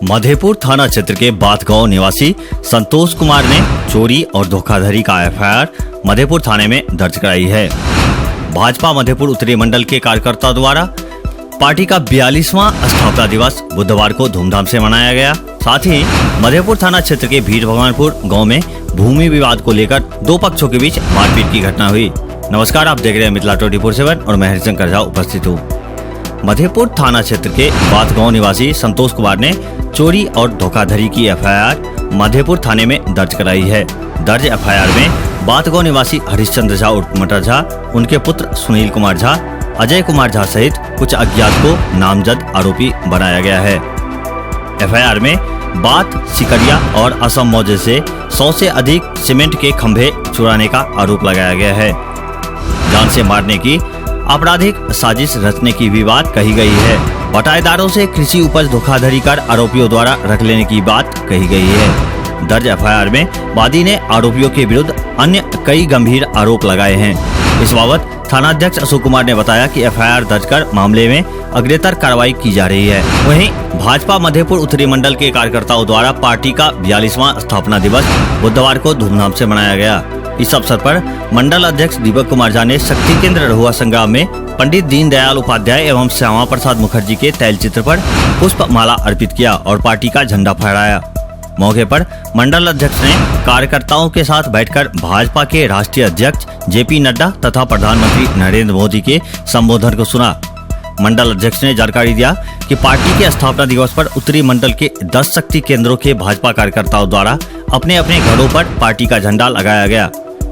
मधेपुर थाना क्षेत्र के बातगांव निवासी संतोष कुमार ने चोरी और धोखाधड़ी का एफआईआर मधेपुर थाने में दर्ज कराई है। भाजपा मधेपुर उत्तरी मंडल के कार्यकर्ताओं द्वारा पार्टी का 42वां स्थापना दिवस बुधवार को धूमधाम से मनाया गया। साथ ही मधेपुर थाना क्षेत्र के भीड़ भगवानपुर गांव में भूमि विवाद को लेकर दो पक्षों के बीच मारपीट की घटना हुई। नमस्कार, आप देख रहे हैं मिथिला 24/7 और मैं हरिशंकर झा उपस्थित हूँ। मधेपुर थाना क्षेत्र के बातगांव निवासी संतोष कुमार ने चोरी और धोखाधड़ी की एफआईआर मधेपुर थाने में दर्ज कराई है। दर्ज एफआईआर में बातगांव निवासी हरिश्चंद्र झा उर्फ मटर झा, उनके पुत्र सुनील कुमार झा, अजय कुमार झा सहित कुछ अज्ञात को नामजद आरोपी बनाया गया है। एफआईआर में बात, सिकरिया और असम मौजे से 100 से अधिक सीमेंट के खंभे चुराने का आरोप लगाया गया है। जान से मारने की आपराधिक साजिश रचने की भी बात कही गई है। बटाईदारों से कृषि उपज धोखाधड़ी कर आरोपियों द्वारा रख लेने की बात कही गई है। दर्ज एफआईआर में वादी ने आरोपियों के विरुद्ध अन्य कई गंभीर आरोप लगाए हैं। इस बाबत थानाध्यक्ष अशोक कुमार ने बताया कि एफआईआर दर्ज कर मामले में अग्रेतर कार्रवाई की जा रही है। वहीं भाजपा मधेपुर उत्तरी मंडल के कार्यकर्ताओं द्वारा पार्टी का 42वां स्थापना दिवस बुधवार को धूमधाम से मनाया गया। इस अवसर पर मंडल अध्यक्ष दीपक कुमार झा ने शक्ति केंद्र रहुआ संग्राम में पंडित दीनदयाल उपाध्याय एवं श्यामा प्रसाद मुखर्जी के तैलचित्र पर पुष्प माला अर्पित किया और पार्टी का झंडा फहराया। मौके पर मंडल अध्यक्ष ने कार्यकर्ताओं के साथ बैठकर भाजपा के राष्ट्रीय अध्यक्ष जेपी नड्डा तथा प्रधानमंत्री नरेंद्र मोदी के संबोधन को सुना। मंडल अध्यक्ष ने जानकारी दिया कि पार्टी के स्थापना दिवस पर उत्तरी मंडल के 10 शक्ति केंद्रों के भाजपा कार्यकर्ताओं द्वारा अपने अपने घरों पर पार्टी का झंडा लगाया गया।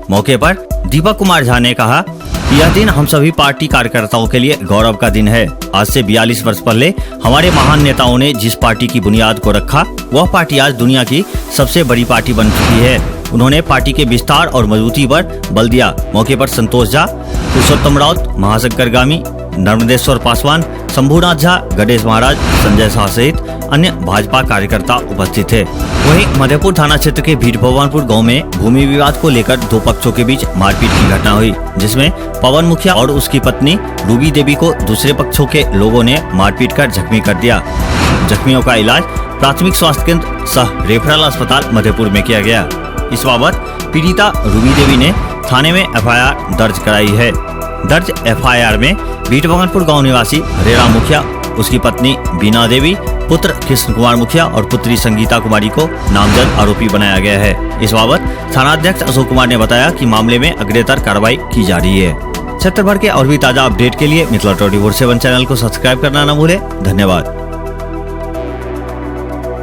मौके पर दीपक कुमार झा ने कहा कि यह दिन हम सभी पार्टी कार्यकर्ताओं के लिए गौरव का दिन है। आज से 42 वर्ष पहले हमारे महान नेताओं ने जिस पार्टी की बुनियाद को रखा, वह पार्टी आज दुनिया की सबसे बड़ी पार्टी बन चुकी है। उन्होंने पार्टी के विस्तार और मजबूती पर बल दिया। मौके पर संतोष झा, पुरुषोत्तम राउत, महाशंकर गामी, नर्मदेश्वर पासवान, शंभुनाथ झा, गणेश महाराज, संजय शाह सहित अन्य भाजपा कार्यकर्ता उपस्थित थे। वहीं मधेपुर थाना क्षेत्र के भीड़ भगवानपुर गांव में भूमि विवाद को लेकर दो पक्षों के बीच मारपीट की घटना हुई, जिसमें पवन मुखिया और उसकी पत्नी रूबी देवी को दूसरे पक्षों के लोगों ने मारपीट कर जख्मी कर दिया। जख्मियों का इलाज प्राथमिक स्वास्थ्य केंद्र सह रेफरल अस्पताल मधेपुर में किया गया। इस बाबत पीड़िता रूबी देवी ने थाने में एफआईआर दर्ज कराई है। दर्ज एफआईआर में भीड़ भगवानपुर गाँव निवासी हरेराम मुखिया, उसकी पत्नी बीना देवी, पुत्र कृष्ण कुमार मुखिया और पुत्री संगीता कुमारी को नामजद आरोपी बनाया गया है। इस बाबत थानाध्यक्ष अशोक कुमार ने बताया कि मामले में अग्रेतर कार्रवाई की जा रही है। क्षेत्र भर के और भी ताजा अपडेट के लिए मिथिला 24/7 चैनल को सब्सक्राइब करना न भूले। धन्यवाद।